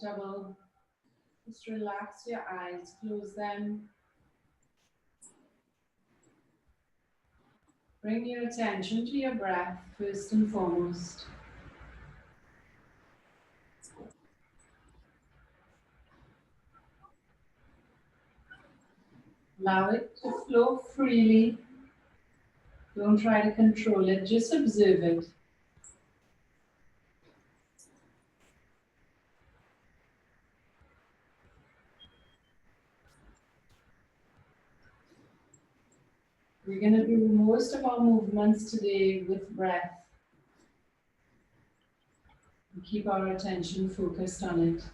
Double. Just relax your eyes, close them. Bring your attention to your breath first and foremost. Allow it to flow freely. Don't try to control it, just observe it. We're going to do most of our movements today with breath. And keep our attention focused on it.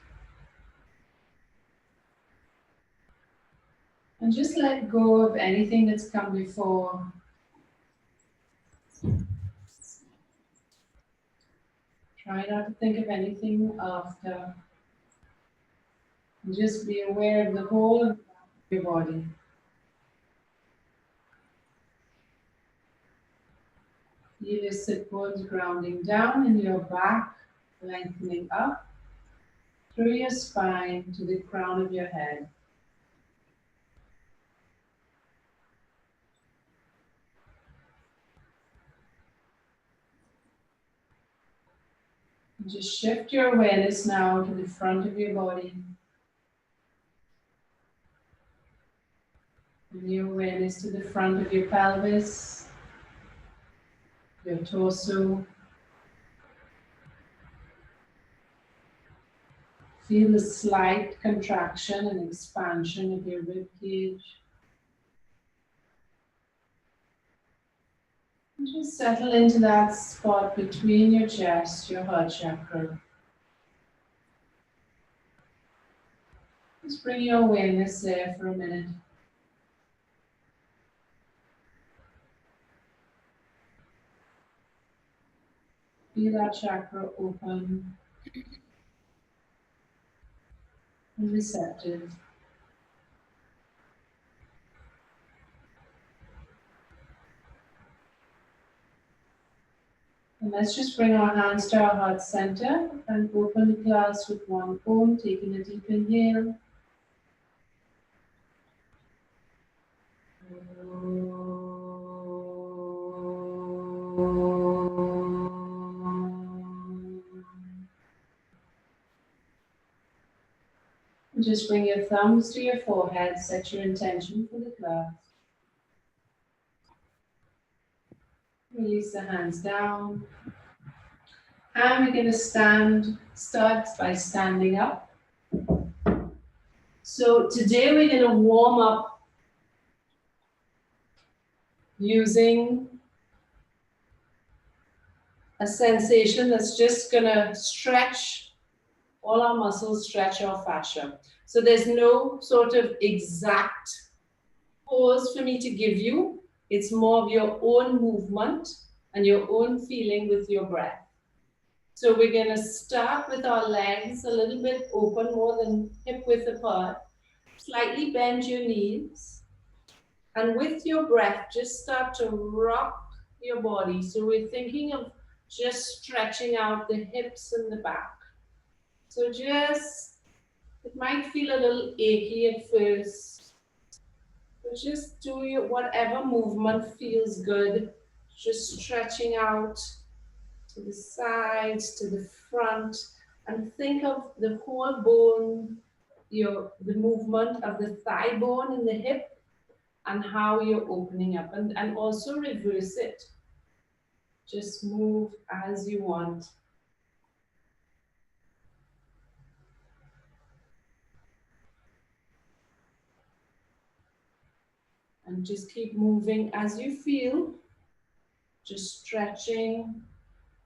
And just let go of anything that's come before. Try not to think of anything after. And just be aware of the whole of your body. Feel your sit bones grounding down in your back, lengthening up through your spine to the crown of your head. And just shift your awareness now to the front of your body. Bring your awareness to the front of your pelvis, your torso. Feel the slight contraction and expansion of your rib cage. And just settle into that spot between your chest, your heart chakra. Just bring your awareness there for a minute. Feel that chakra open and receptive. And let's just bring our hands to our heart center and open the class with one Om, taking a deep inhale. And just bring your thumbs to your forehead, set your intention for the class. Release the hands down. And we're going to start by standing up. So today we're going to warm up using a sensation that's just going to stretch all our muscles, stretch our fascia. So there's no sort of exact pose for me to give you. It's more of your own movement and your own feeling with your breath. So we're going to start with our legs a little bit open, more than hip width apart. Slightly bend your knees. And with your breath, just start to rock your body. So we're thinking of just stretching out the hips and the back. So just, it might feel a little achy at first, but just do whatever movement feels good. Just stretching out to the sides, to the front, and think of the whole bone, the movement of the thigh bone in the hip, and how you're opening up, and also reverse it. Just move as you want. And just keep moving as you feel, just stretching.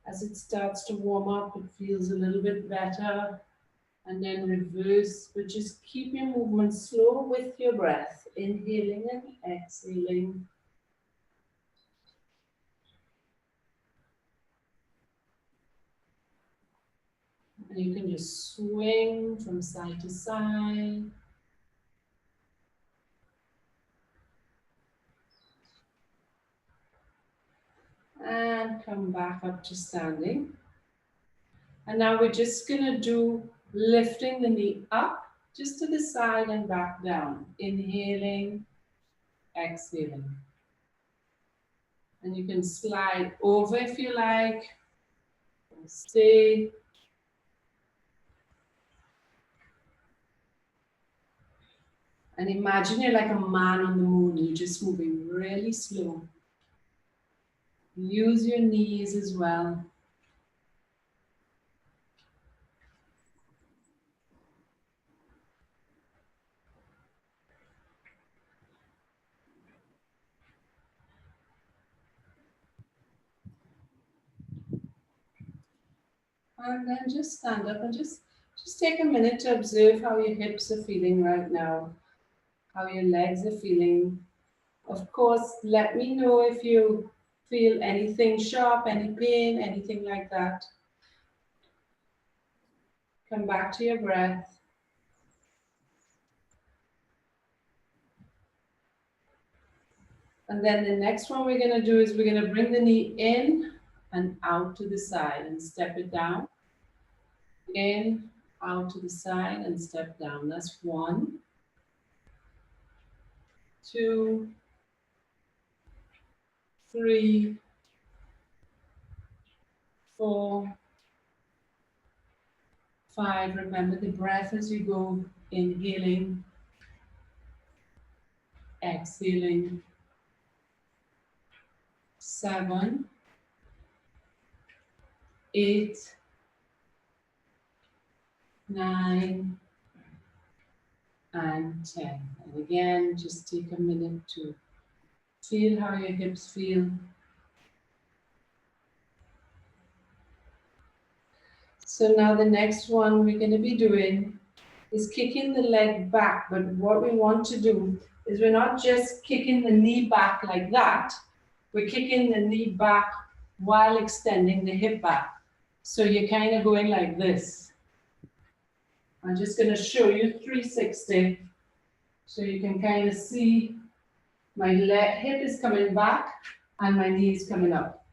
As it starts to warm up, it feels a little bit better. And then reverse, but just keep your movement slow with your breath, inhaling and exhaling. And you can just swing from side to side. And come back up to standing. And now we're just going to do Lifting the knee up, just to the side and back down. Inhaling, exhaling. And you can slide over if you like. Stay. And imagine you're like a man on the moon. You're just moving really slow. Use your knees as well. And then just stand up and just take a minute to observe how your hips are feeling right now, how your legs are feeling. Of course, let me know if you feel anything sharp, any pain, anything like that. Come back to your breath. And then the next one we're going to do is we're going to bring the knee in and out to the side and step it down. In, out to the side and step down. That's 1, 2, 3, 4, 5. Remember the breath as you go. Inhaling, exhaling. 7, 8, 9, and 10. And again, just take a minute to feel how your hips feel. So now the next one we're going to be doing is kicking the leg back. But what we want to do is we're not just kicking the knee back like that. We're kicking the knee back while extending the hip back. So you're kind of going like this. I'm just going to show you 360. So you can kind of see my hip is coming back and my knee is coming up.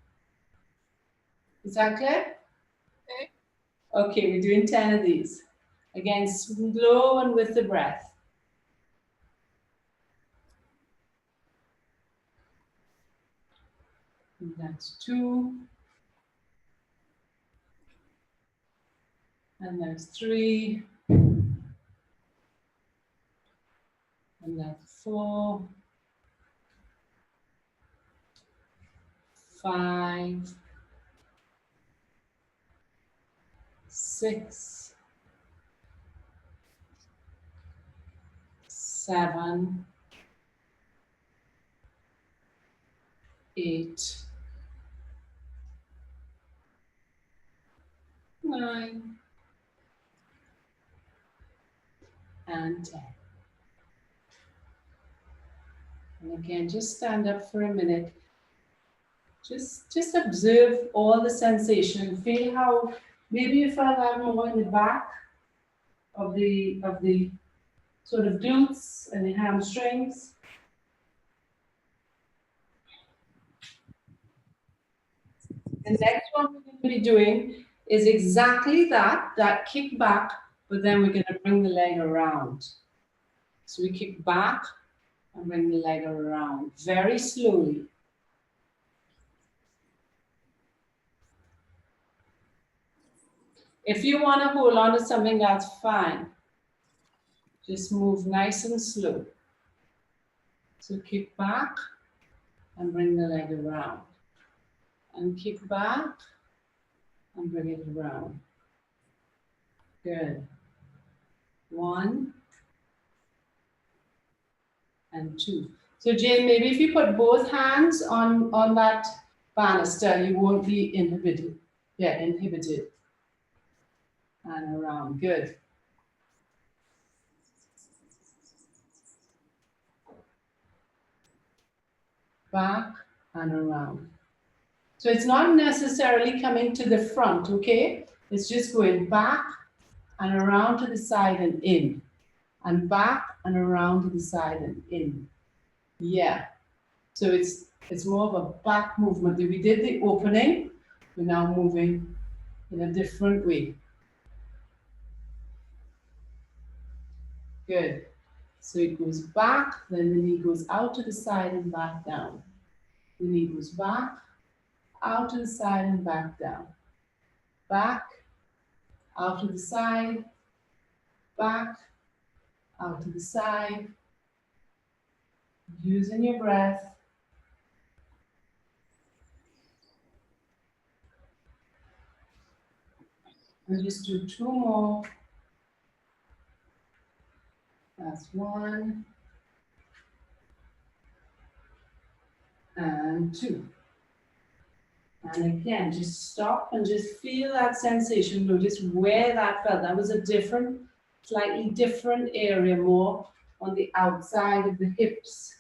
Is that clear? Okay, we're doing 10 of these. Again, slow and with the breath. And that's 2. And that's 3. And that's 4. 5. 6. 7. 8. 9. And 10. And again, just stand up for a minute. Just observe all the sensation. Feel how maybe you felt that more in the back of the sort of glutes and the hamstrings. The next one we're going to be doing is exactly that kick back, but then we're going to bring the leg around. So we kick back and bring the leg around very slowly. If you want to hold on to something, that's fine. Just move nice and slow. So kick back and bring the leg around. And kick back and bring it around. Good. 1 and 2. So Jane, maybe if you put both hands on that banister, you won't be inhibited. Yeah, inhibited. And around. Good. Back and around. So it's not necessarily coming to the front, okay? It's just going back and around to the side and in. And back and around to the side and in. Yeah. So it's more of a back movement. We did the opening. We're now moving in a different way. Good. So it goes back, then the knee goes out to the side and back down. The knee goes back, out to the side and back down. Back, out to the side, back, out to the side. Using your breath. And just do 2 more. That's 1. And 2. And again, just stop and just feel that sensation. Notice where that felt. That was a different, slightly different area, more on the outside of the hips.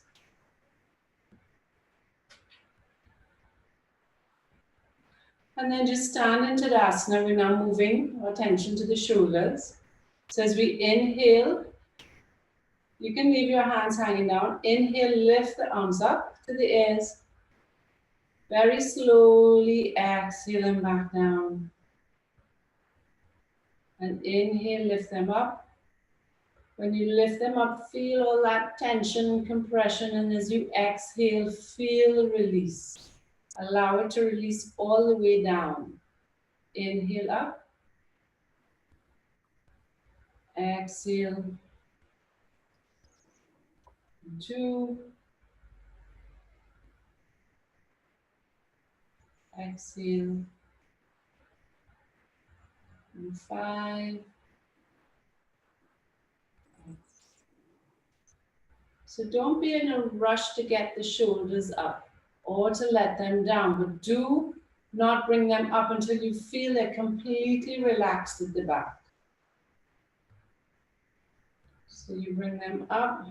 And then just stand into Tadasana. We're now moving our attention to the shoulders. So as we inhale, you can leave your hands hanging down. Inhale, lift the arms up to the ears. Very slowly exhale them back down. And inhale, lift them up. When you lift them up, feel all that tension and compression. And as you exhale, feel the release. Allow it to release all the way down. Inhale up. Exhale. 2. Exhale. And 5. So don't be in a rush to get the shoulders up or to let them down, but do not bring them up until you feel they're completely relaxed at the back. So you bring them up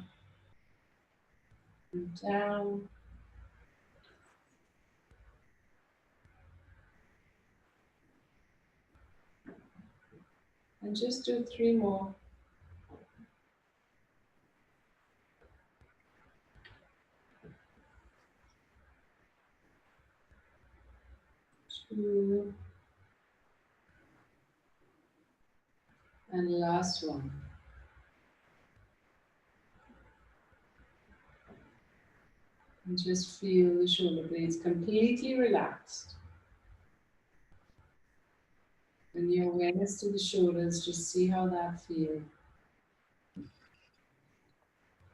and down. And just do 3 more. 2. And last one. And just feel the shoulder blades completely relaxed. And your awareness to the shoulders, just see how that feels.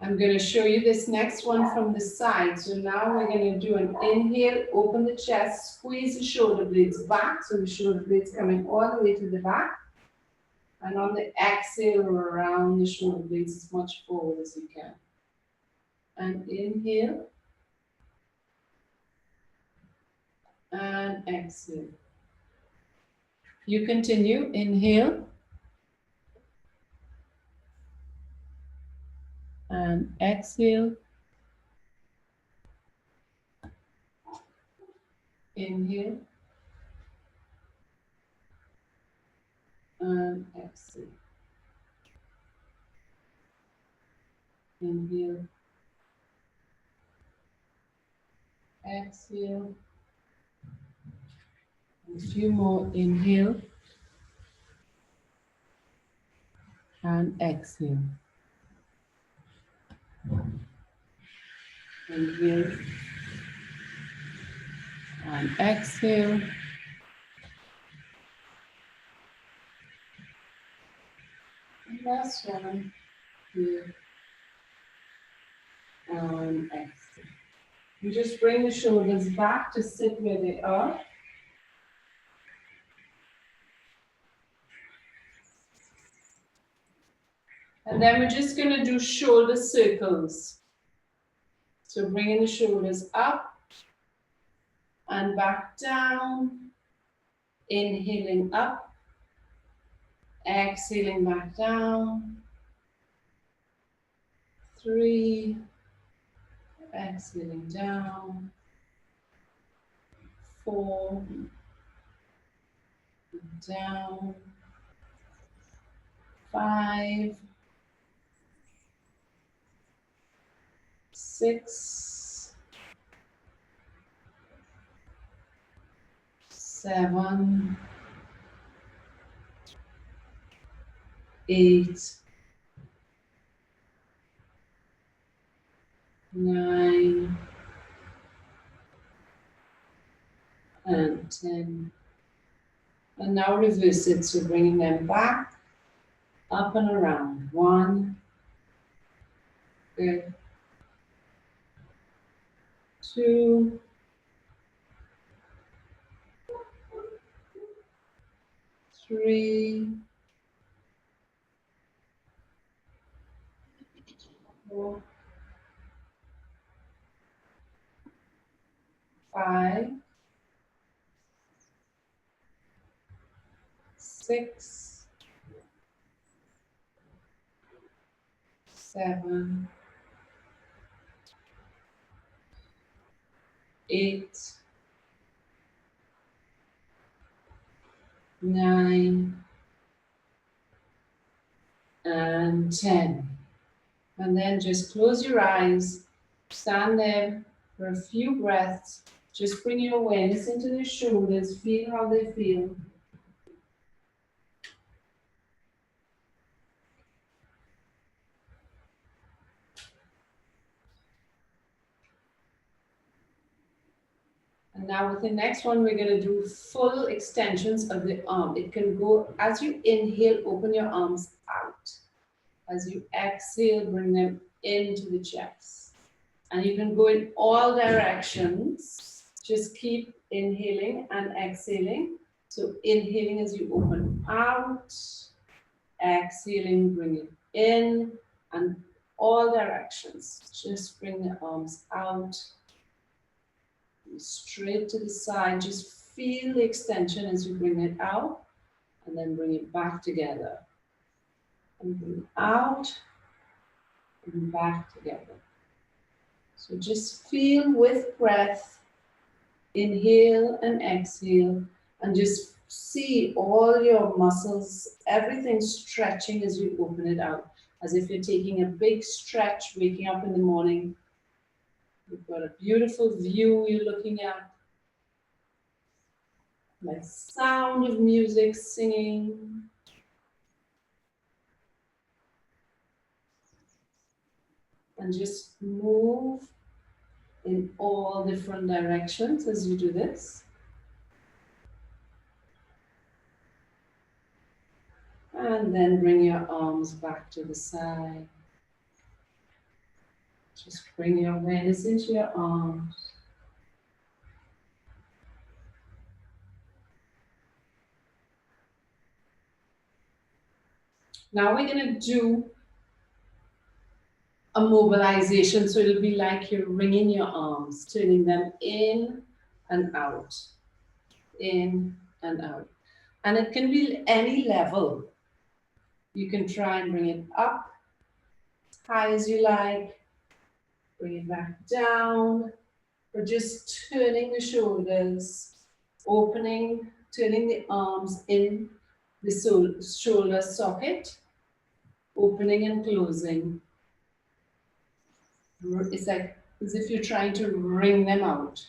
I'm going to show you this next one from the side. So now we're going to do an inhale, open the chest, squeeze the shoulder blades back. So the shoulder blades coming all the way to the back. And on the exhale, around the shoulder blades as much forward as you can. And inhale. And exhale. You continue, inhale. And exhale. Inhale. And exhale. Inhale. Exhale. A few more, inhale. And exhale. Inhale. And exhale. And last one. Here. And exhale. You just bring the shoulders back to sit where they are. And then we're just going to do shoulder circles. So bringing the shoulders up and back down. Inhaling up. Exhaling back down. 3. Exhaling down. 4. Down. 5. 6. 7. 8. 9, and 10. And now reverse it, so bringing them back, up and around. 1, good. 2, 3, 4, 5, 6, 7, 8, 9, and 10. And then just close your eyes, stand there for a few breaths. Just bring your awareness into the shoulders, feel how they feel. And now with the next one, we're going to do full extensions of the arm. It can go, as you inhale, open your arms out. As you exhale, bring them into the chest. And you can go in all directions. Just keep inhaling and exhaling. So inhaling as you open out, exhaling, bring it in, and all directions. Just bring the arms out, straight to the side. Just feel the extension as you bring it out, and then bring it back together. And bring it out, and back together. So just feel with breath, inhale and exhale, and just see all your muscles, everything stretching as you open it out, as if you're taking a big stretch, waking up in the morning. You've got a beautiful view you're looking at, like sound of music, singing. And just move in all different directions as you do this. And then bring your arms back to the side. Just bring your awareness into your arms. Now we're going to do a mobilization. So it'll be like you're wringing your arms, turning them in and out, in and out. And it can be any level. You can try and bring it up as high as you like, bring it back down, or just turning the shoulders, opening, turning the arms in the shoulder socket, opening and closing. It's like as if you're trying to wring them out.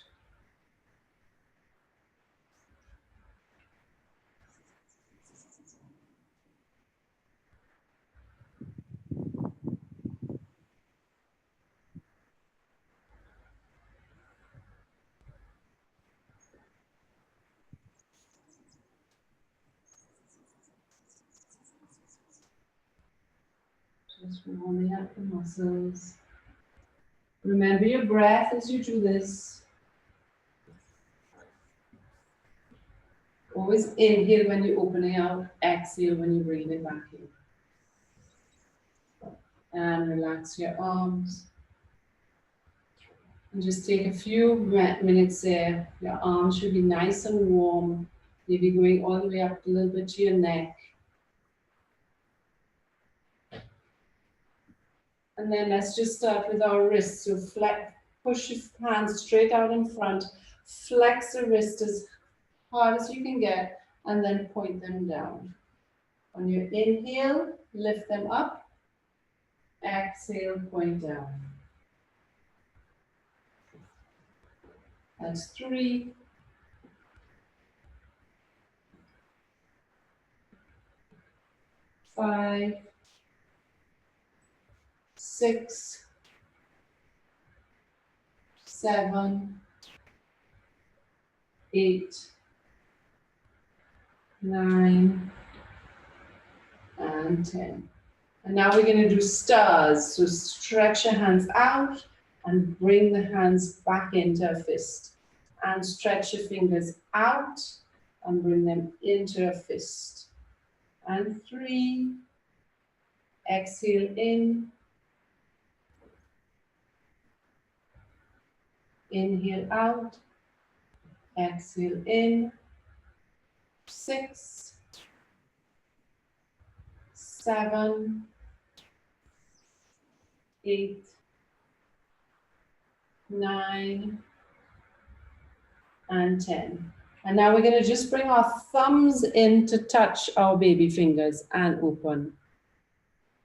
Just warming up the muscles. Remember your breath as you do this. Always inhale when you're opening out, exhale when you bring it back in. And relax your arms. And just take a few minutes there. Your arms should be nice and warm. Maybe going all the way up a little bit to your neck. And then let's just start with our wrists. So push your hands straight out in front. Flex the wrist as hard as you can get, and then point them down. On your inhale, lift them up. Exhale, point down. That's 3. 5. 6. 7, 8, 9, and 10. And now we're going to do stars. So stretch your hands out and bring the hands back into a fist. And stretch your fingers out and bring them into a fist. And 3, exhale in, inhale out, exhale in, 6, 7, 8, 9, and 10. And now we're going to just bring our thumbs in to touch our baby fingers and open.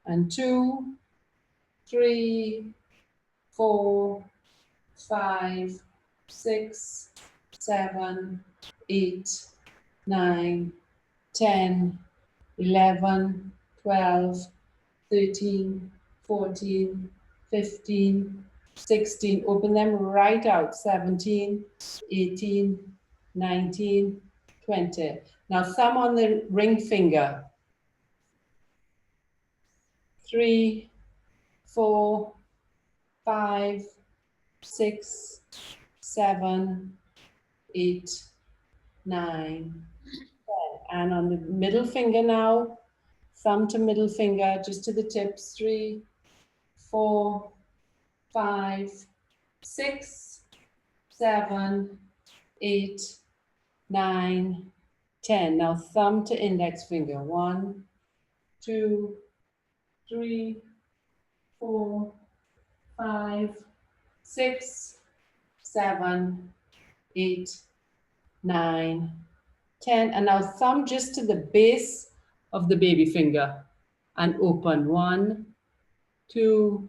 And 2, 3, 4, 5, 6, 7, 8, 9, 10, 11, 12, 13, 14, 15, 16. Open them right out. 17, 18, 19, 20. Now thumb on the ring finger. 3, 4, 5, 6, 7, 8, 9, 10. And on the middle finger now, thumb to middle finger, just to the tips. 3, 4, 5, 6, 7, 8, 9, 10. Now thumb to index finger. 1, 2, 3, 4, 5, 6, 7, 8, 9, 10. And now thumb just to the base of the baby finger and open. 1, 2,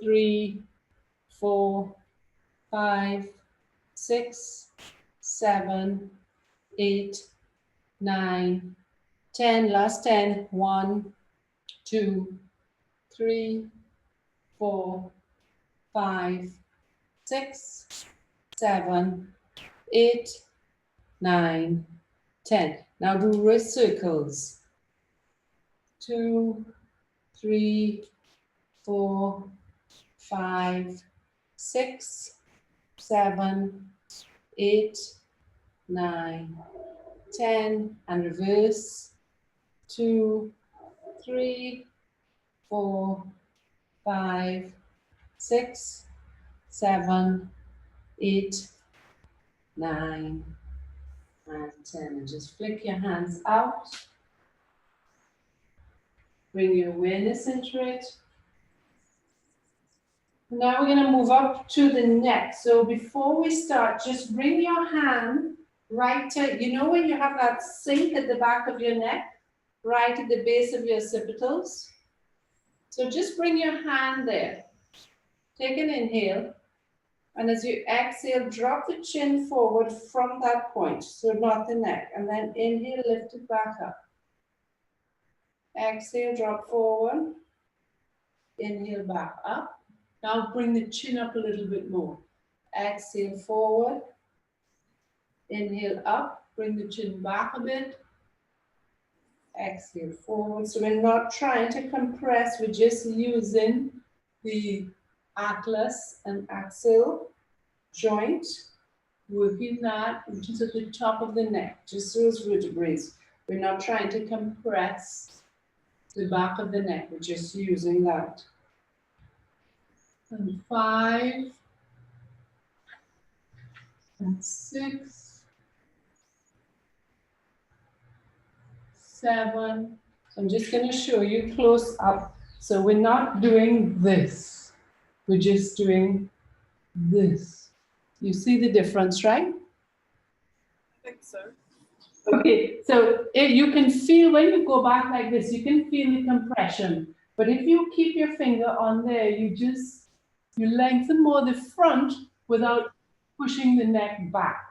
3, 4, 5, 6, 7, 8, 9, 10. Last 10. 1, 2, 3, 4, 5, 6, 7, 8, 9, 10. Now do wrist circles. 2, 3, 4, 5, 6, 7, 8, 9, 10. And reverse. 2, 3, 4, 5, 6, 7, 8, 9, and 10. And just flick your hands out. Bring your awareness into it. Now we're going to move up to the neck. So before we start, just bring your hand right to, you know when you have that sink at the back of your neck, right at the base of your occipitals? So just bring your hand there. Take an inhale. And as you exhale, drop the chin forward from that point, so not the neck. And then inhale, lift it back up. Exhale, drop forward. Inhale, back up. Now bring the chin up a little bit more. Exhale, forward. Inhale, up. Bring the chin back a bit. Exhale, forward. So we're not trying to compress. We're just using the atlas and axil joint, working that, which is at the top of the neck, just those vertebrae. We're not trying to compress the back of the neck. We're just using that. And 5, and 6, 7. So I'm just going to show you close up. So we're not doing this. We're just doing this. You see the difference, right? I think so. Okay, so you can feel when you go back like this, you can feel the compression. But if you keep your finger on there, you lengthen more the front without pushing the neck back.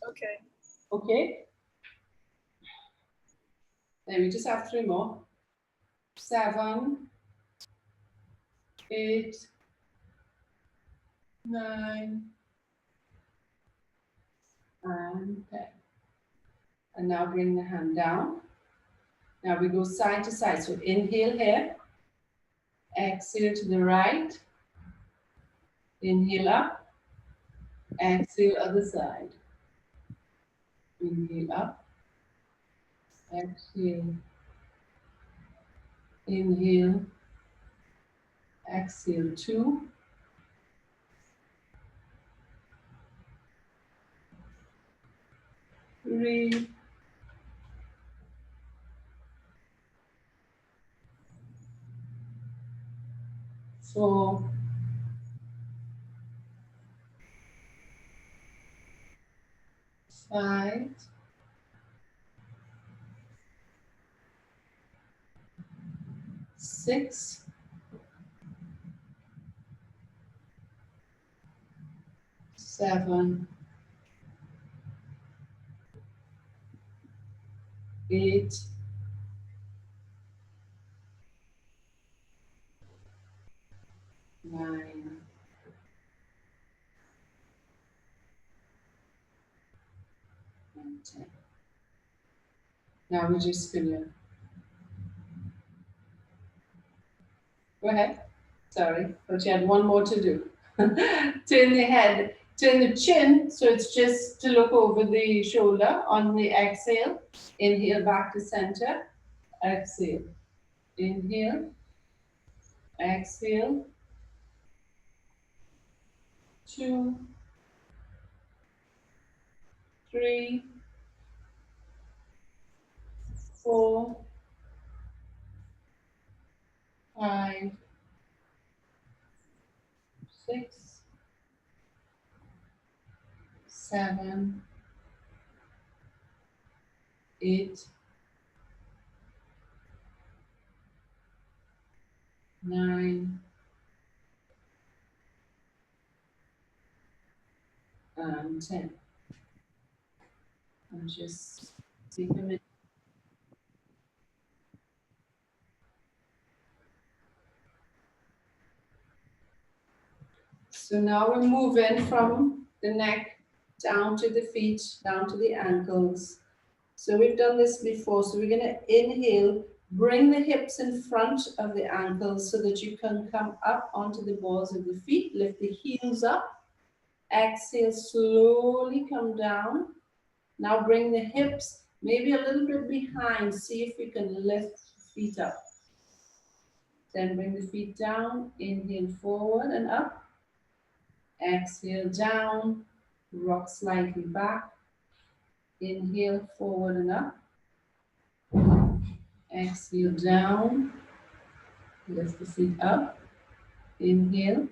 Okay. Okay? Then we just have 3 more. 7, 8, 9, and 10. And now bring the hand down. Now we go side to side. So inhale here, exhale to the right, inhale up, exhale other side. Inhale up, exhale, inhale, exhale 2, 3, 4, 5, 6, 7, 8, 9, and 10. Now we're just gonna go ahead. Sorry, but you had one more to do. Turn the head, turn the chin, so it's just to look over the shoulder on the exhale. Inhale back to center. Exhale. Inhale. Exhale. 2, 3, 4, 5, 6, 7, 8, 9, and 10. And just take a minute. So now we're moving from the neck down to the feet, down to the ankles. So we've done this before. So we're going to inhale, bring the hips in front of the ankles so that you can come up onto the balls of the feet. Lift the heels up. Exhale, slowly come down. Now bring the hips maybe a little bit behind. See if you can lift the feet up. Then bring the feet down. Inhale forward and up. Exhale down. Rock slightly back. Inhale forward and up. Exhale down. Lift the feet up. Inhale.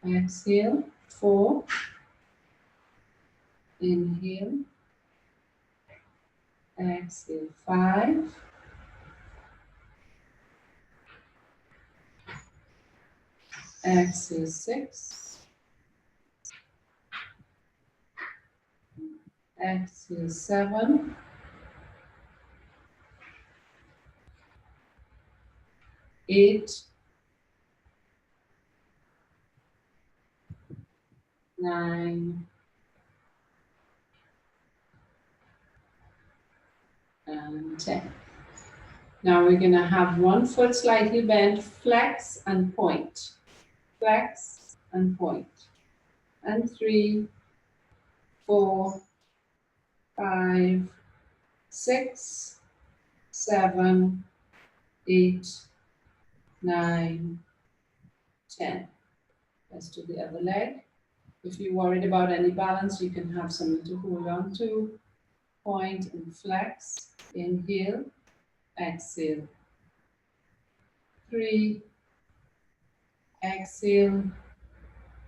Exhale. 4. Inhale. Exhale. 5. Exhale. 6. Exhale. 7. 8. 9. And 10. Now we're going to have one foot slightly bent, flex and point. Flex and point. And 3, 4, 5, 6, 7, 8, 9, 10. Let's do the other leg. If you're worried about any balance, you can have something to hold on to. Point and flex. Inhale, exhale. 3, exhale,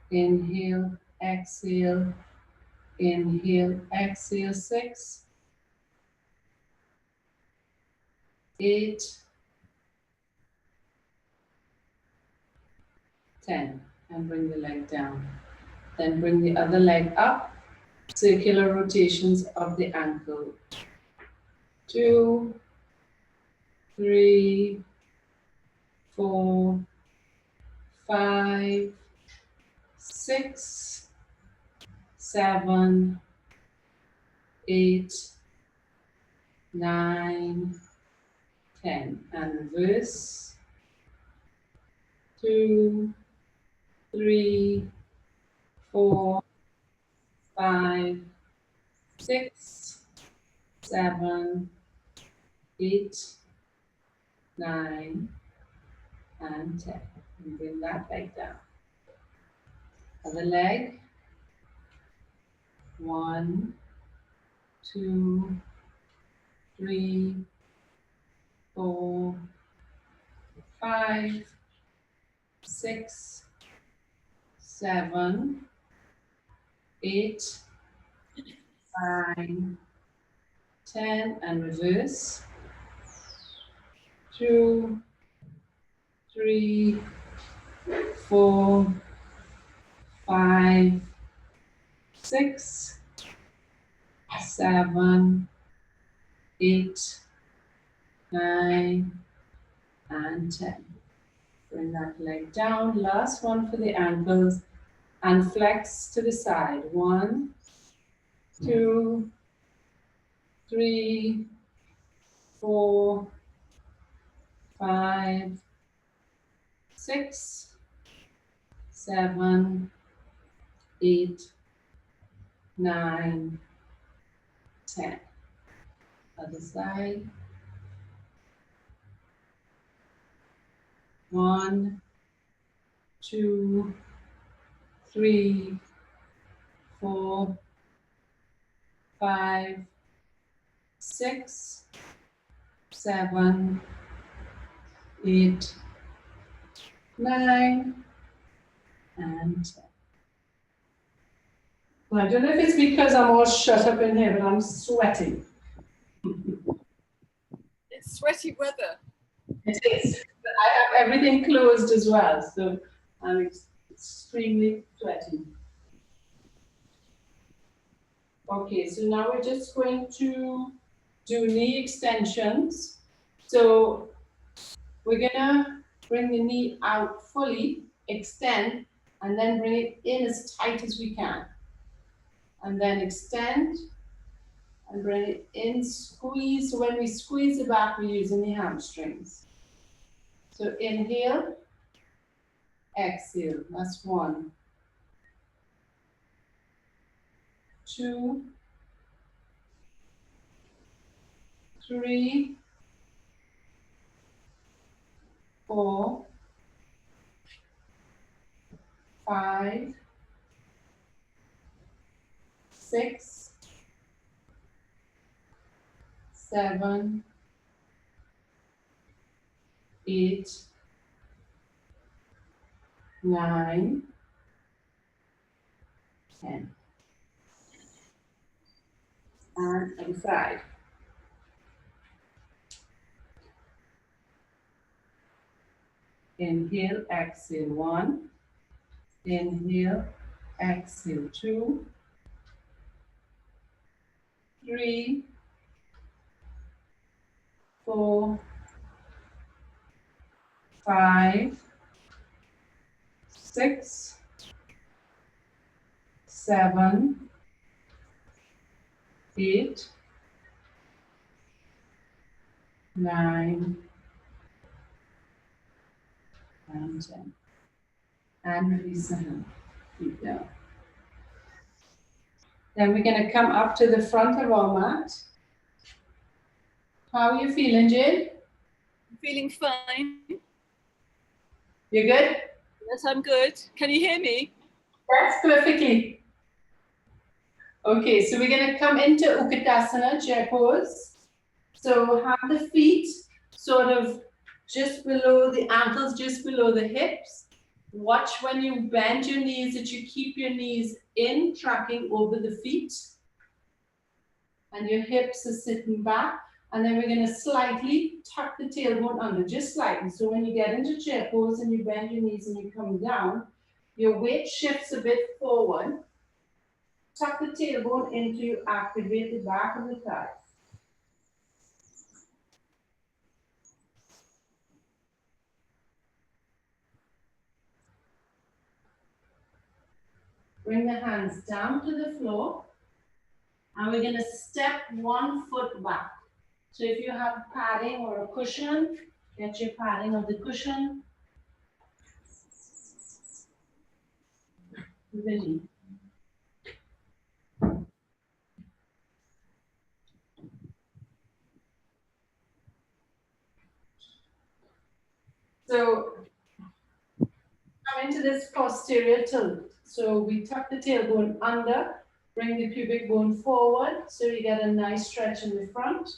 inhale, exhale, inhale, exhale. 6, 8, 10. And bring the leg down. Then bring the other leg up. Circular rotations of the ankle. 2, 3, 4, 5, 6, 7, 8, 9, 10. And reverse. 2, 3, 4, 5, 6, 7, 8, 9, and 10. And bring that leg down. Other leg. 1, 2, 3, 4, 5, 6, 7, 8, 9, 10, and reverse. 2, 3, 4, 5, 6, 7, 8, 9, and 10. Bring that leg down. Last one for the ankles. And flex to the side. 1, 2, 3, 4, 5, 6, 7, 8, 9, 10. Other side. 1, 2, 3, 4, 5, 6, 7, 8, 9, and 10. Well, I don't know if it's because I'm all shut up in here, but I'm sweating. It's sweaty weather. It is. I have everything closed as well, so I'm extremely sweaty. Okay, so now we're just going to do knee extensions. So we're gonna bring the knee out fully, extend, and then bring it in as tight as we can. And then extend, and bring it in, squeeze. So when we squeeze the back, we're using the hamstrings. So inhale, exhale, that's 1, 2, 3, 4, 5, 6, 7, 8, 9, 10. And inside. Inhale, exhale 1. Inhale, exhale 2, 3, 4, 5, 6, 7, 8, 9, and 10. And release the hand. Keep down. Then we're going to come up to the front of our mat. How are you feeling, Jane? I'm feeling fine. You good? Yes, I'm good. Can you hear me? Yes, perfectly. Okay, so we're going to come into Utkatasana, chair pose. So have the feet sort of just below the ankles, just below the hips. Watch when you bend your knees that you keep your knees in, tracking over the feet. And your hips are sitting back. And then we're going to slightly tuck the tailbone under, just slightly. So when you get into chair pose and you bend your knees and you come down, your weight shifts a bit forward. Tuck the tailbone into you, activate the back of the thigh. Bring the hands down to the floor. And we're going to step 1 foot back. So if you have padding or a cushion, get your padding of the cushion. Really. So come into this posterior tilt. So we tuck the tailbone under, bring the pubic bone forward, so you get a nice stretch in the front.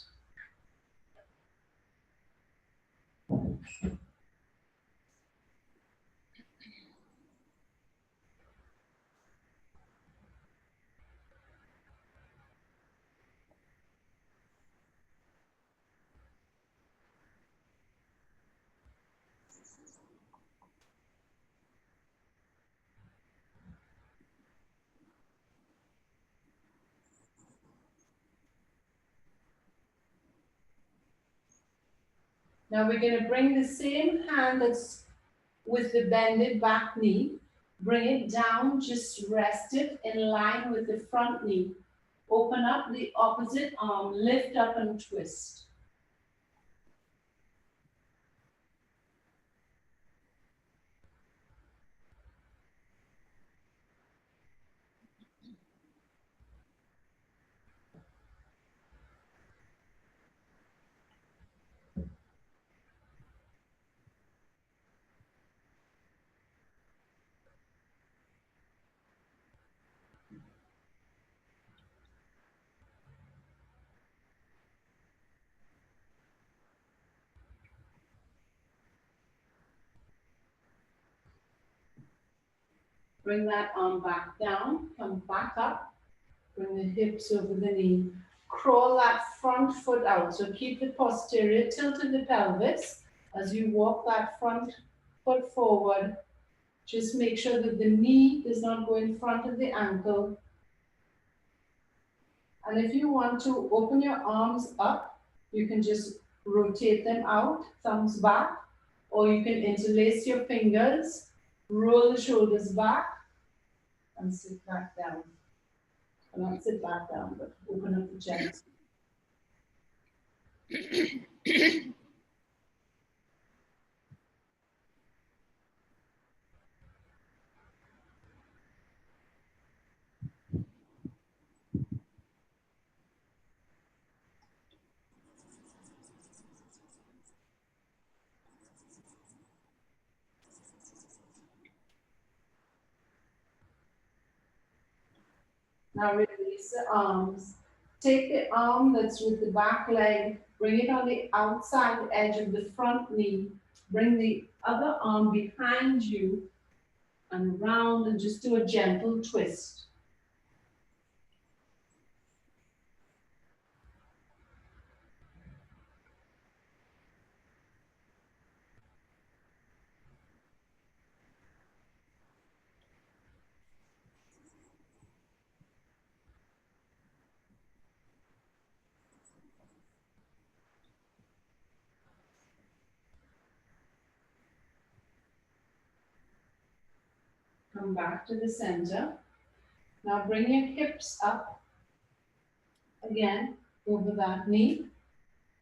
Now we're going to bring the same hand that's with the bended back knee, bring it down, just rest it in line with the front knee. Open up the opposite arm, lift up and twist. Bring that arm back down, come back up, bring the hips over the knee. Crawl that front foot out. So keep the posterior, tilt in the pelvis as you walk that front foot forward. Just make sure that the knee does not go in front of the ankle. And if you want to open your arms up, you can just rotate them out, thumbs back, or you can interlace your fingers, roll the shoulders back, and sit back down. Well, not sit back down, but open up the chest. Now release the arms. Take the arm that's with the back leg, bring it on the outside edge of the front knee. Bring the other arm behind you and round and just do a gentle twist. Come back to the center. Now bring your hips up again over that knee.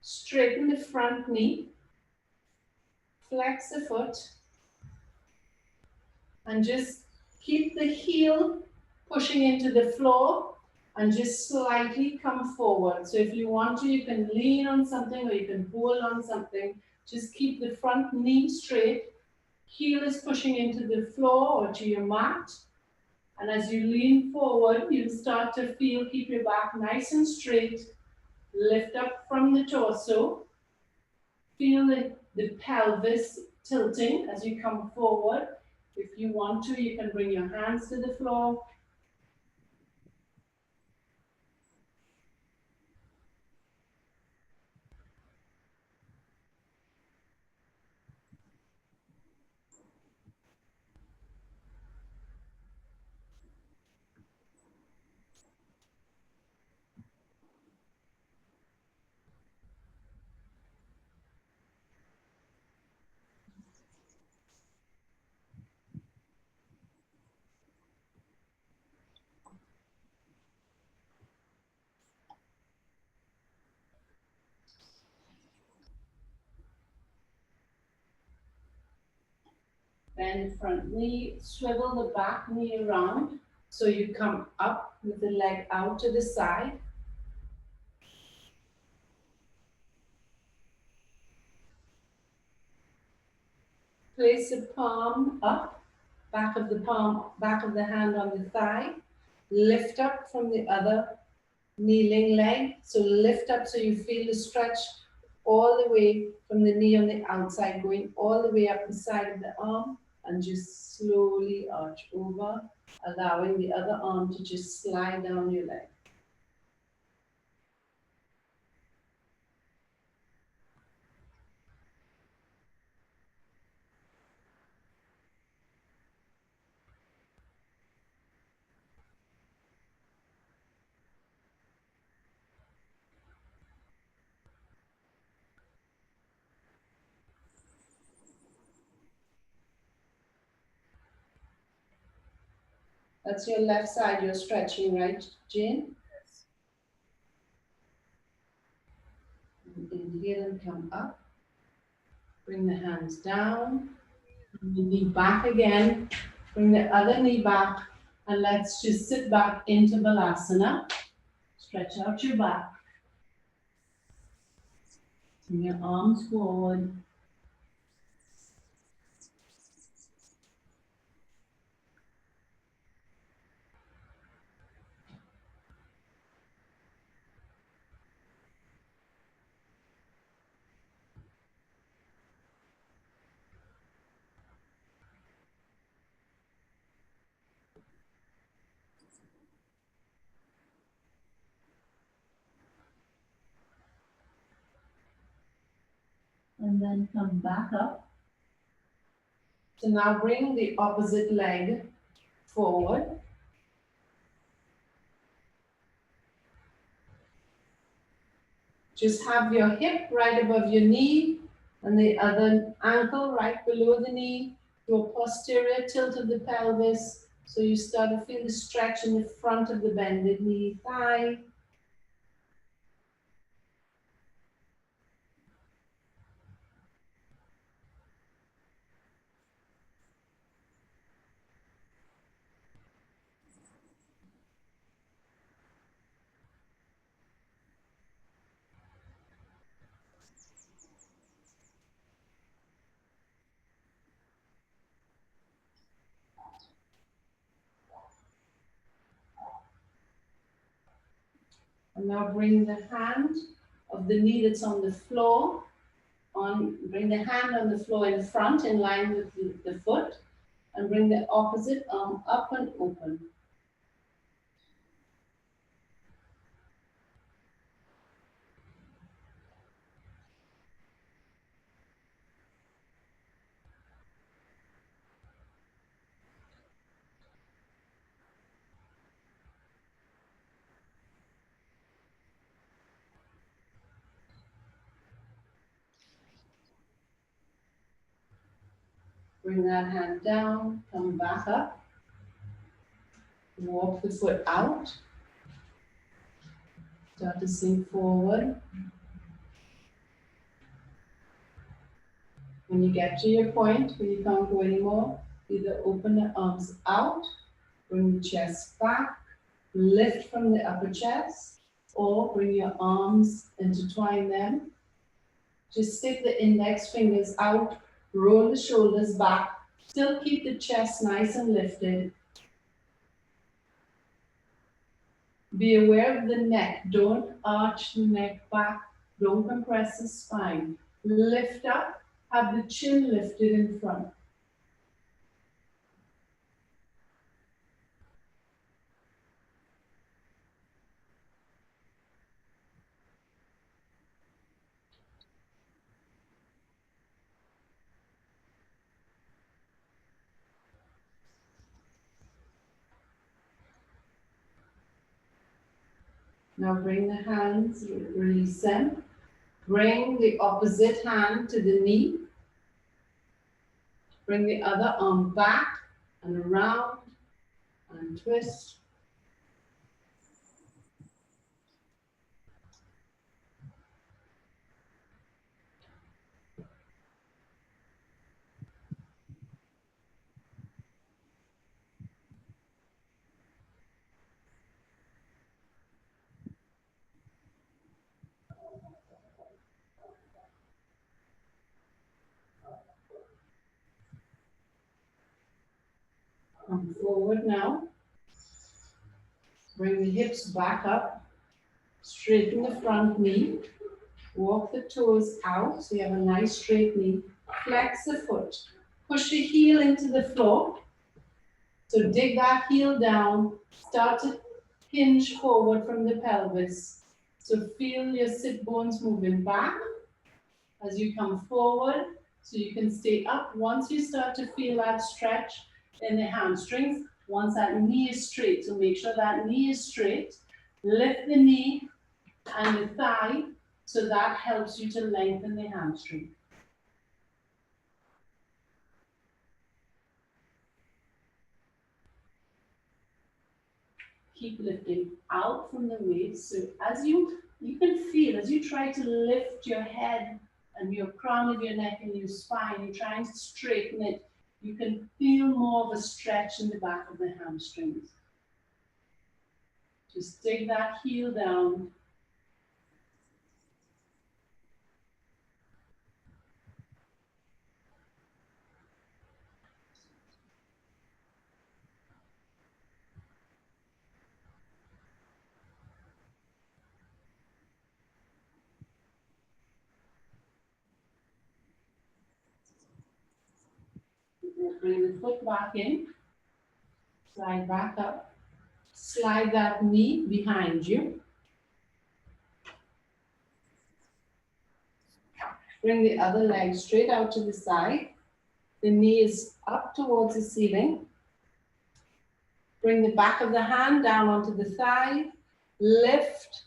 Straighten the front knee. Flex the foot. And just keep the heel pushing into the floor and just slightly come forward. So if you want to, you can lean on something or you can pull on something. Just keep the front knee straight. Heel is pushing into the floor or to your mat. And as you lean forward, you'll start to feel, keep your back nice and straight. Lift up from the torso. Feel the pelvis tilting as you come forward. If you want to, you can bring your hands to the floor. Bend the front knee, swivel the back knee around so you come up with the leg out to the side. Place the palm up, back of the hand on the thigh. Lift up from the other kneeling leg. So lift up so you feel the stretch all the way from the knee on the outside, going all the way up the side of the arm, and just slowly arch over, allowing the other arm to just slide down your leg. That's your left side you're stretching, right, Jane? Yes. Inhale and come up. Bring the hands down. Bring the knee back again. Bring the other knee back. And let's just sit back into Balasana. Stretch out your back. Bring your arms forward. And then come back up. So now bring the opposite leg forward. Just have your hip right above your knee and the other ankle right below the knee. Do a posterior tilt of the pelvis. So you start to feel the stretch in the front of the bended knee, thigh. And now bring the hand of the knee that's on the floor bring the hand on the floor in front in line with the foot, and bring the opposite arm up and open. Bring that hand down, come back up. Walk the foot out. Start to sink forward. When you get to your point where you can't go anymore, either open the arms out, bring the chest back, lift from the upper chest, or bring your arms, intertwine them. Just stick the index fingers out, roll the shoulders back, still keep the chest nice and lifted. Be aware of the neck. Don't arch the neck back. Don't compress the spine. Lift up. Have the chin lifted in front. Now bring the hands, release them. Bring the opposite hand to the knee. Bring the other arm back and around and twist. forward now. Bring the hips back up. Straighten the front knee. Walk the toes out so you have a nice straight knee. Flex the foot. Push the heel into the floor. So dig that heel down. Start to hinge forward from the pelvis. So feel your sit bones moving back as you come forward. So you can stay up. Once you start to feel that stretch in the hamstrings, once that knee is straight, so make sure that knee is straight. Lift the knee and the thigh, so that helps you to lengthen the hamstring. Keep lifting out from the waist. So as you can feel, as you try to lift your head and your crown of your neck and your spine, you're trying to straighten it, you can feel more of a stretch in the back of the hamstrings. Just dig that heel down. Bring the foot back in, slide back up, slide that knee behind you. Bring the other leg straight out to the side. The knee is up towards the ceiling. Bring the back of the hand down onto the thigh. Lift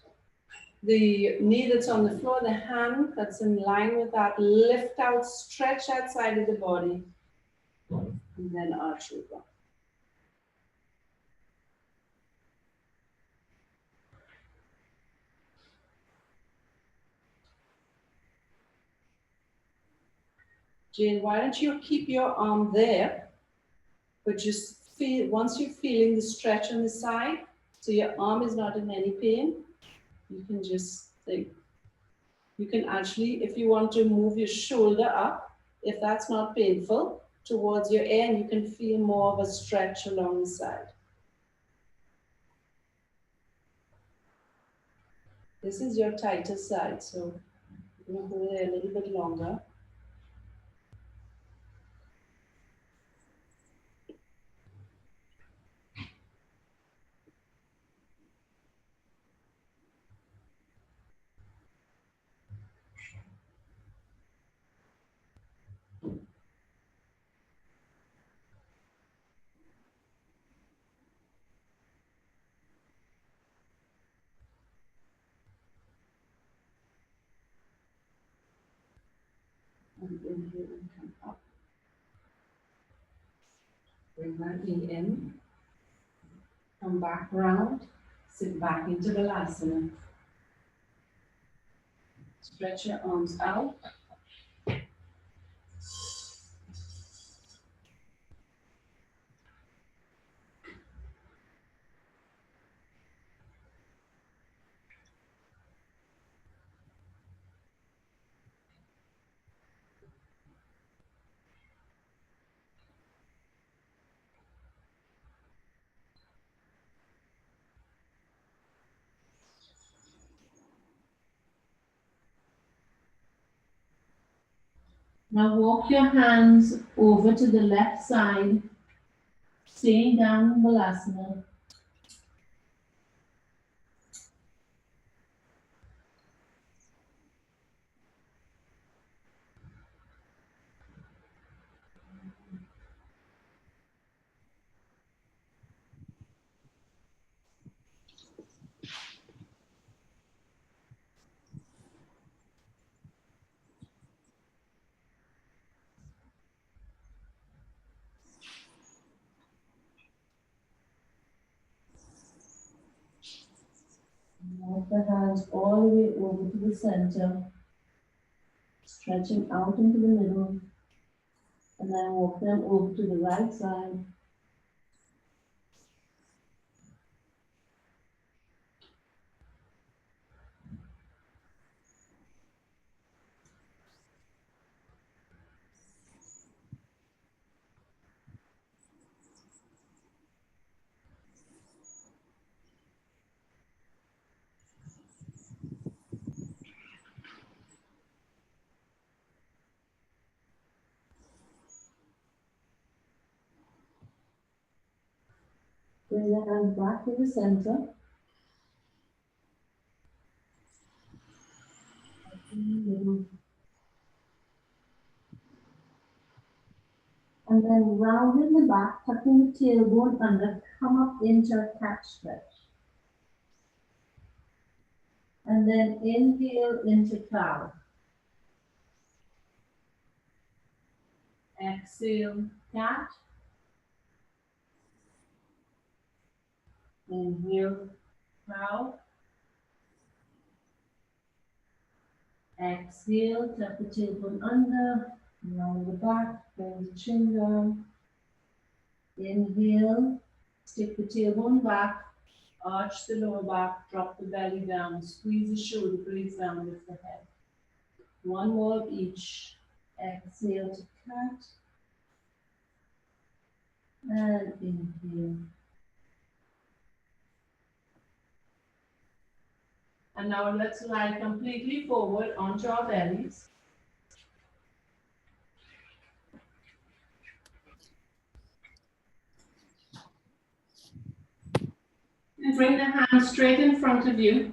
the knee that's on the floor, the hand that's in line with that. Lift out, stretch outside of the body. And then arch over. Jane, why don't you keep your arm there, but just feel, once you're feeling the stretch on the side, so your arm is not in any pain, you can just think. You can actually, if you want to move your shoulder up, if that's not painful, towards your ear, and you can feel more of a stretch along the side. This is your tighter side, so you're going to hold it a little bit longer. And inhale and come up. Bring that knee in. Come back round. Sit back into Balasana. Stretch your arms out. Now walk your hands over to the left side, staying down in Balasana. Walk the hands all the way over to the center, stretching out into the middle, and then walk them over to the right side. Bring the hand back to the center. And then round in the back, tucking the tailbone under, come up into a cat stretch. And then inhale into cow. Exhale, cat. Inhale, cow. Exhale, tuck the tailbone under, round the back, bring the chin down. Inhale, stick the tailbone back, arch the lower back, drop the belly down, squeeze the shoulder blades down, lift the head. One more of each. Exhale to cat. And inhale. And now let's lie completely forward onto our bellies. And bring the hands straight in front of you.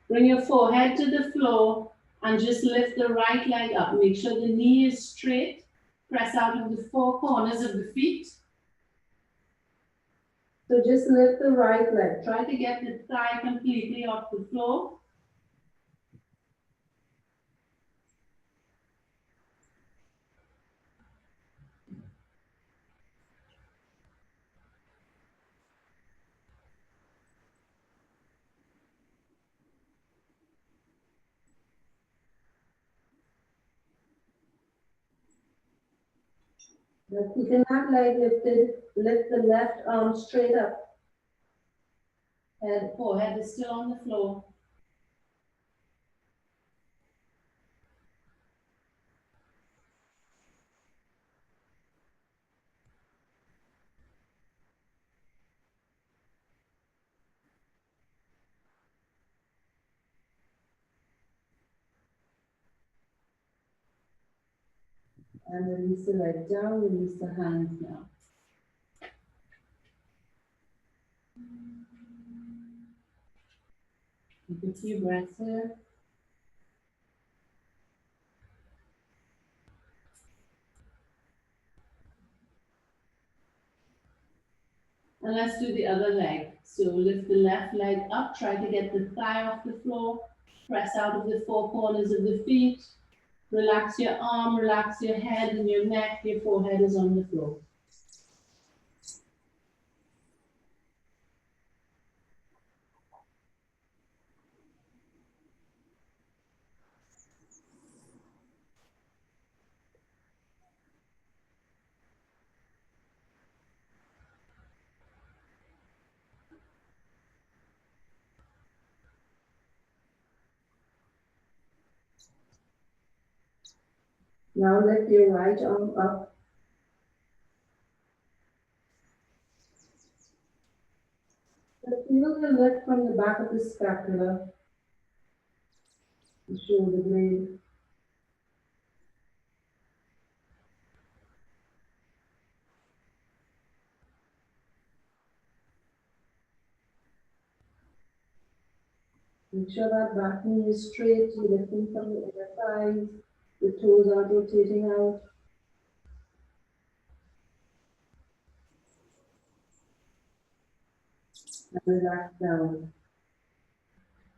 Bring your forehead to the floor and just lift the right leg up. Make sure the knee is straight. Press out of the four corners of the feet. So just lift the right leg. Try to get the thigh completely off the floor. Now keeping that leg lifted, lift the left arm straight up. Head, forehead is still on the floor. And release the leg down, release the hands now. Take a few breaths here. And let's do the other leg. So lift the left leg up, try to get the thigh off the floor. Press out of the four corners of the feet. Relax your arm, relax your head and your neck. Your forehead is on the floor. Now lift your right arm up. Feel the lift from the back of the scapula, the shoulder blade. Make sure that back knee is straight, you're lifting from the inner thighs, the toes aren't rotating out. And relax down.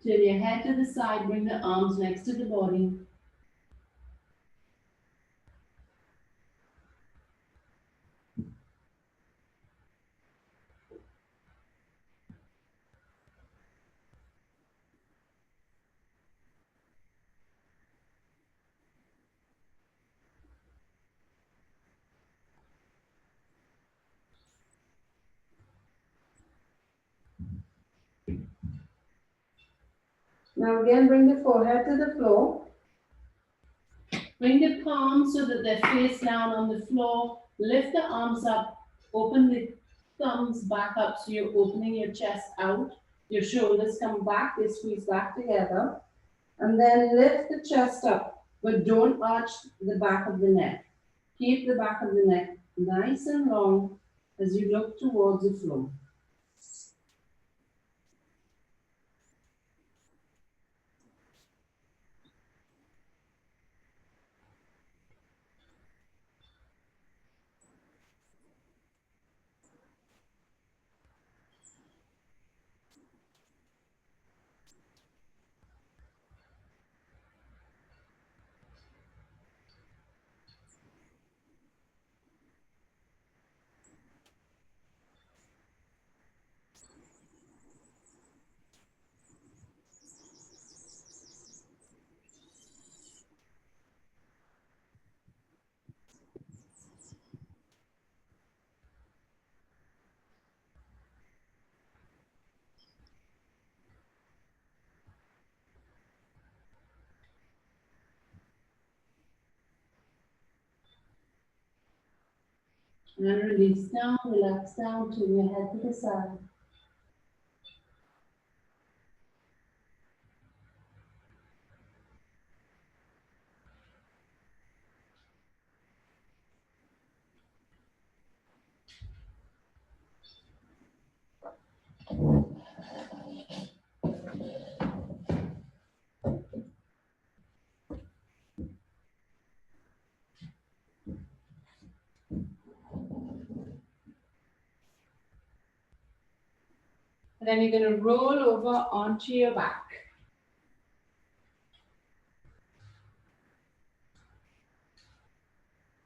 Turn your head to the side, bring the arms next to the body. Now again, bring the forehead to the floor. Bring the palms so that they're face down on the floor. Lift the arms up. Open the thumbs back up so you're opening your chest out. Your shoulders come back, they squeeze back together. And then lift the chest up, but don't arch the back of the neck. Keep the back of the neck nice and long as you look towards the floor. And release down, relax down, turn your head to the side. And then you're going to roll over onto your back.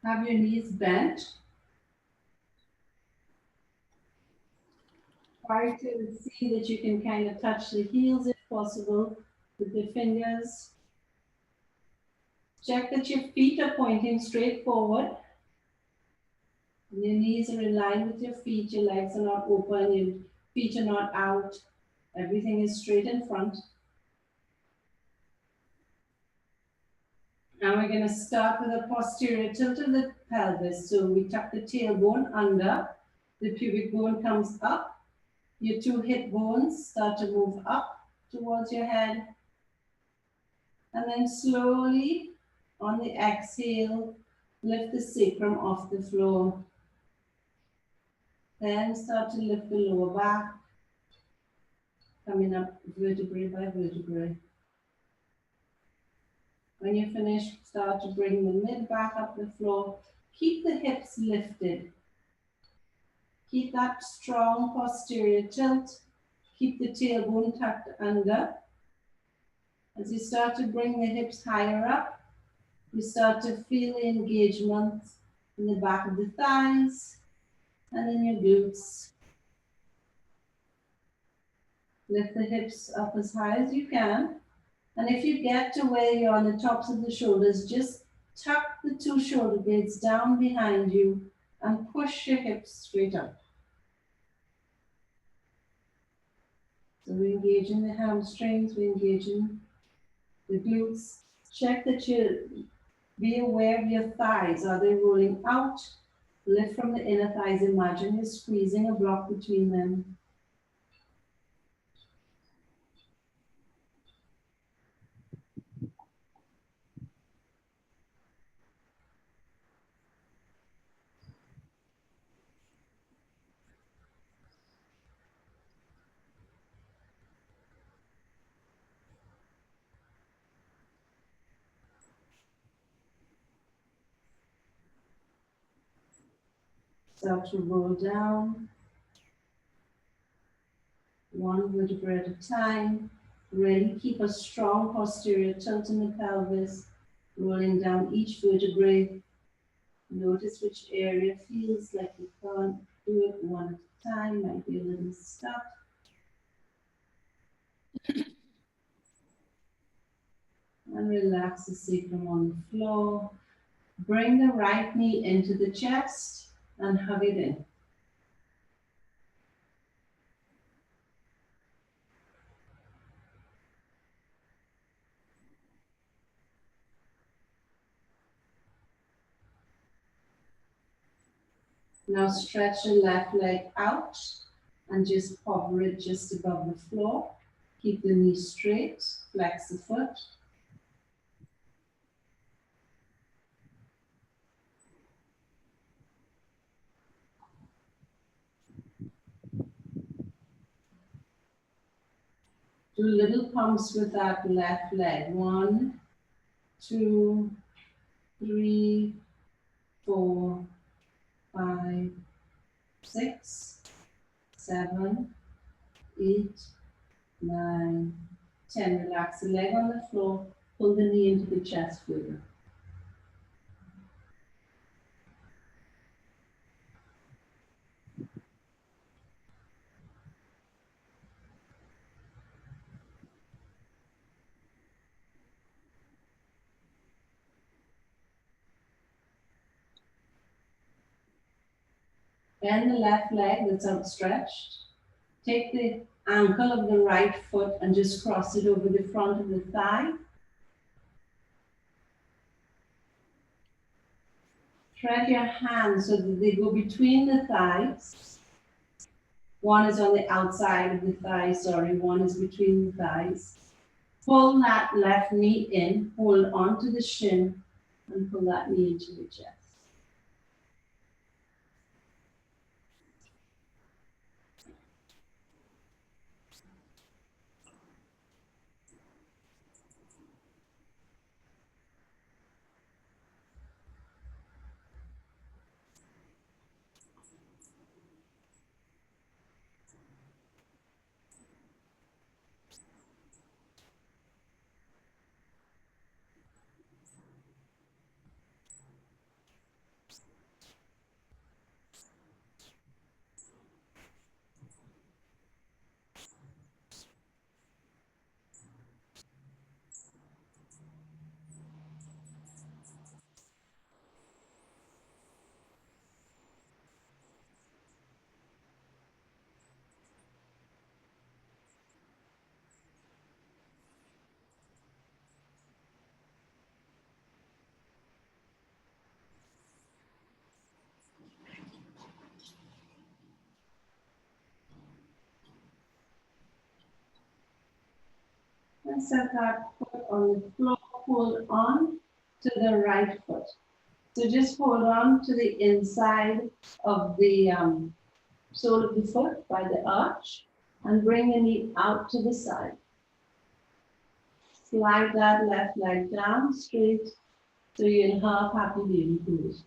Have your knees bent. Try to see that you can kind of touch the heels if possible with the fingers. Check that your feet are pointing straight forward. Your knees are in line with your feet, your legs are not open, your feet are not out. Everything is straight in front. Now we're going to start with a posterior tilt of the pelvis. So we tuck the tailbone under, the pubic bone comes up, your two hip bones start to move up towards your head. And then slowly, on the exhale, lift the sacrum off the floor. Then start to lift the lower back, coming up vertebrae by vertebrae. When you're finished, start to bring the mid back up the floor. Keep the hips lifted. Keep that strong posterior tilt. Keep the tailbone tucked under. As you start to bring the hips higher up, you start to feel the engagement in the back of the thighs and in your glutes. Lift the hips up as high as you can. And if you get to where you're on the tops of the shoulders, just tuck the two shoulder blades down behind you and push your hips straight up. So we engage in the hamstrings, we engage in the glutes. Check that you be aware of your thighs. Are they rolling out? Lift from the inner thighs. Imagine you're squeezing a block between them. Start to roll down, one vertebra at a time. Really keep a strong posterior tilt in the pelvis, rolling down each vertebrae. Notice which area feels like you can't do it one at a time, might be a little stuck. And relax the sacrum on the floor. Bring the right knee into the chest and hug it in. Now stretch the left leg out and just hover it just above the floor. Keep the knee straight, flex the foot. Do little pumps with that left leg. 1, 2, 3, 4, 5, 6, 7, 8, 9, 10. Relax the leg on the floor. Pull the knee into the chest further. Bend the left leg that's outstretched. Take the ankle of the right foot and just cross it over the front of the thigh. Thread your hands so that they go between the thighs. One is on the outside of the thigh, one is between the thighs. Pull that left knee in, hold onto the shin, and pull that knee into the chest. And set that foot on the floor, hold on to the right foot. So just hold on to the inside of the sole of the foot by the arch and bring the knee out to the side. Slide that left leg down straight so you're in half happy baby pose.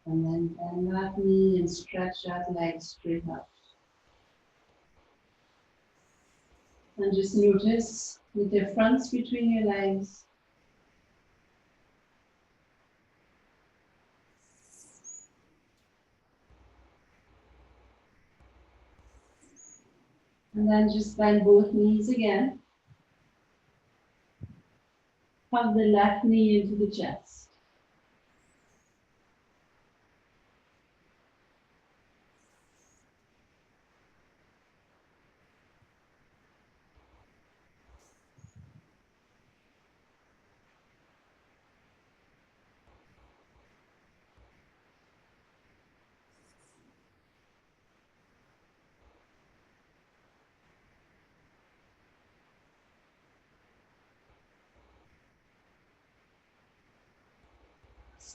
And then bend that knee and stretch that leg straight up. And just notice the difference between your legs. And then just bend both knees again. Hug the left knee into the chest.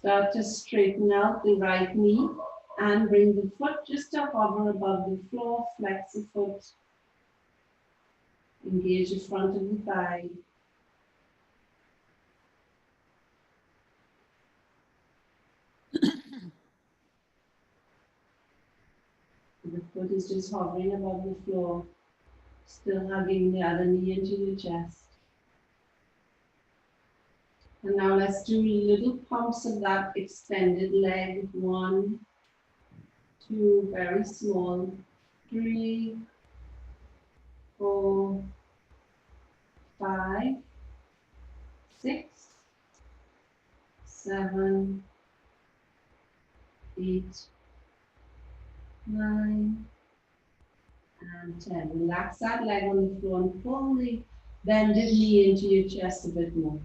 Start to straighten out the right knee and bring the foot just to hover above the floor. Flex the foot. Engage the front of the thigh. The foot is just hovering above the floor, still hugging the other knee into your chest. And now let's do little pumps of that extended leg. 1, 2, very small. 3, 4, 5, 6, 7, 8, 9, and 10. Relax that leg on the floor and pull the bended knee into your chest a bit more.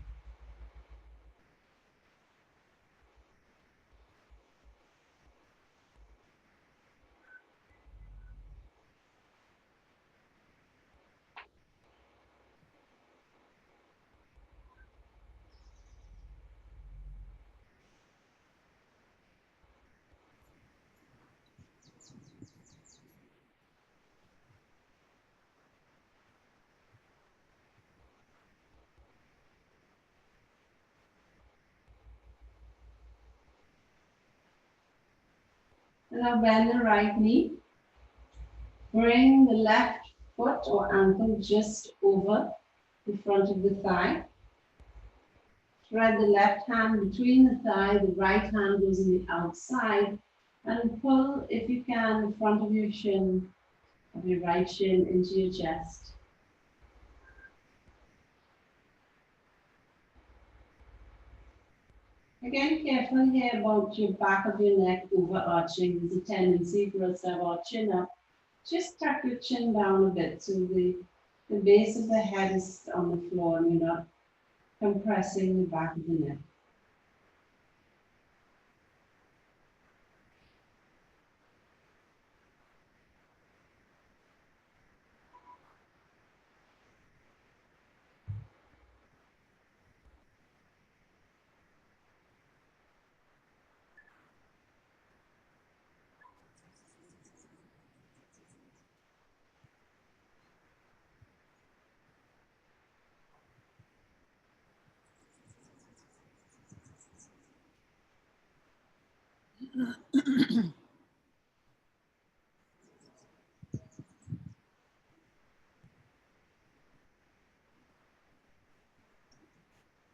And now bend the right knee. Bring the left foot or ankle just over the front of the thigh. Thread the left hand between the thigh, the right hand goes on the outside, and pull, if you can, the front of your shin, of your right shin into your chest. Again, careful here about your back of your neck overarching. There's a tendency for us to have our chin up. Just tuck your chin down a bit so the base of the head is on the floor and you're not compressing the back of the neck.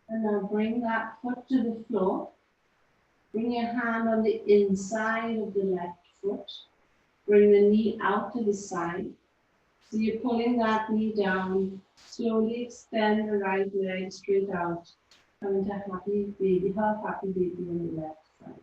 And now bring that foot to the floor. Bring your hand on the inside of the left foot. Bring the knee out to the side. So you're pulling that knee down. Slowly extend the right leg straight out. Come into happy baby, half happy baby on the left side.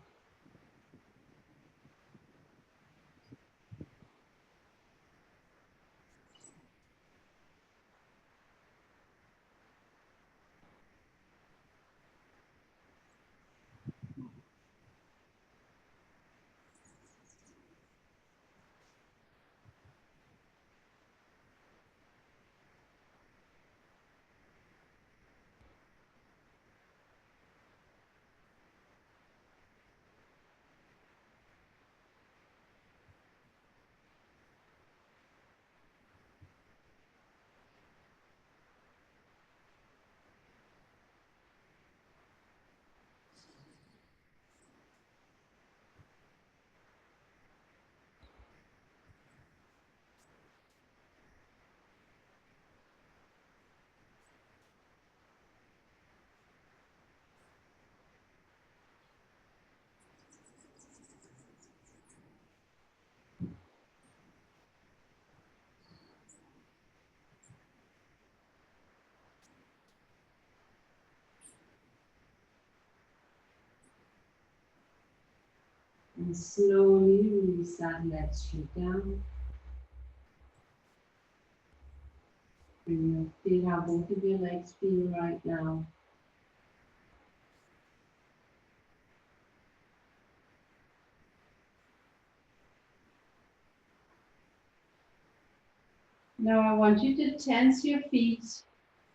And slowly release that leg straight down. Bring your feel how both of your legs feel right now. Now I want you to tense your feet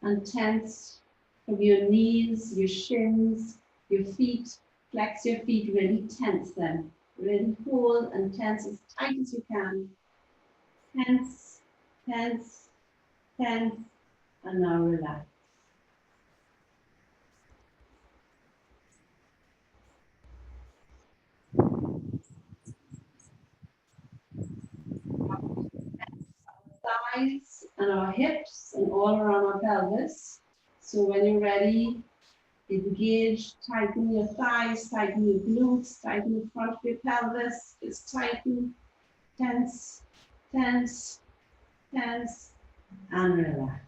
and tense from your knees, your shins, your feet, Flex your feet, really tense them. Really hold and tense as tight as you can. Tense, tense, tense, and now relax. Thighs and our hips and all around our pelvis. So when you're ready, engage, tighten your thighs, tighten your glutes, tighten the front of your pelvis, just tighten, tense, tense, tense, and relax.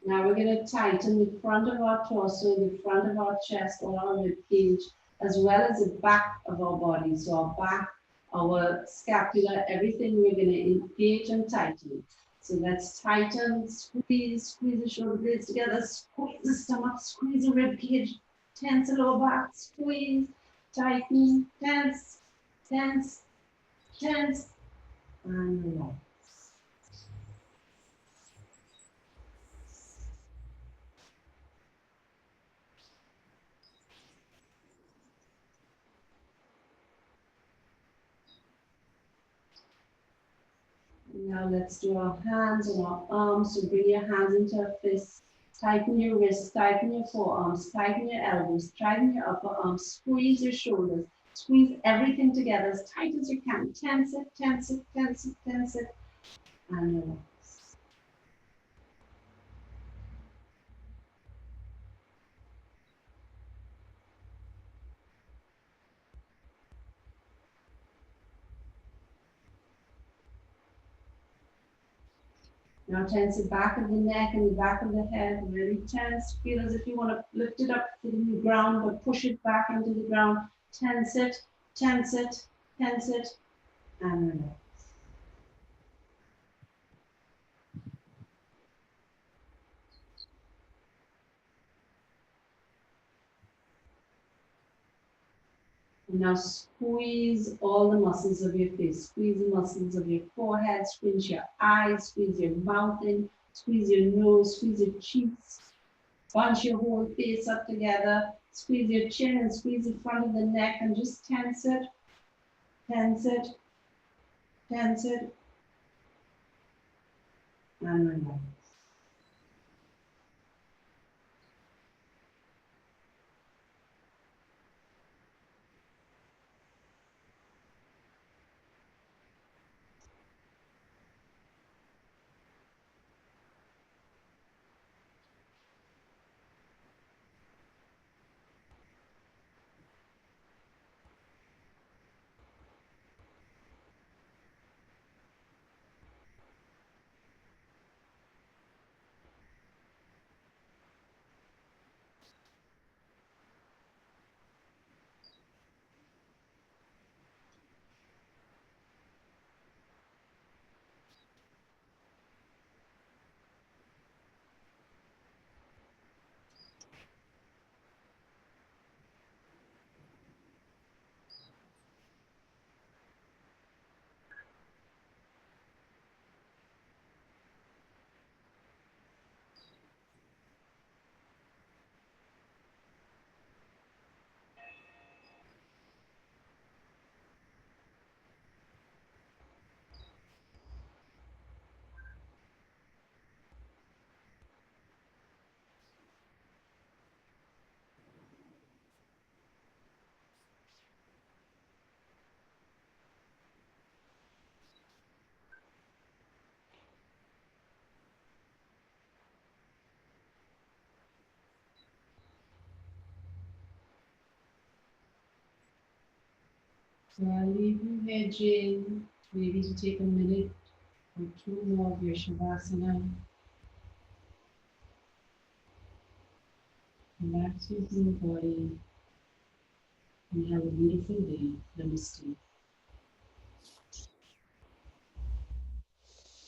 Now we're going to tighten the front of our torso, the front of our chest, or our rib cage, as well as the back of our body. So our back, our scapula, everything we're going to engage and tighten. So let's tighten, squeeze, squeeze the shoulder blades together, squeeze the stomach, squeeze the rib cage, tense the lower back, squeeze, tighten, tense, tense, tense, and relax. Now let's do our hands and our arms. So bring your hands into a fist. Tighten your wrists, tighten your forearms, tighten your elbows, tighten your upper arms, squeeze your shoulders, squeeze everything together as tight as you can. Tense it, tense it, tense it, tense it, and relax. Now tense the back of the neck and the back of the head, really tense. Feel as if you want to lift it up to the ground, but push it back into the ground. Tense it, tense it, tense it, and relax. Now squeeze all the muscles of your face. Squeeze the muscles of your forehead, squeeze your eyes, squeeze your mouth in, squeeze your nose, squeeze your cheeks. Bunch your whole face up together. Squeeze your chin and squeeze the front of the neck and just tense it, tense it, tense it, and relax. So I'll leave you here, Jane, maybe to take a minute or two more of your Shavasana. Relax your whole body and have a beautiful day. Namaste.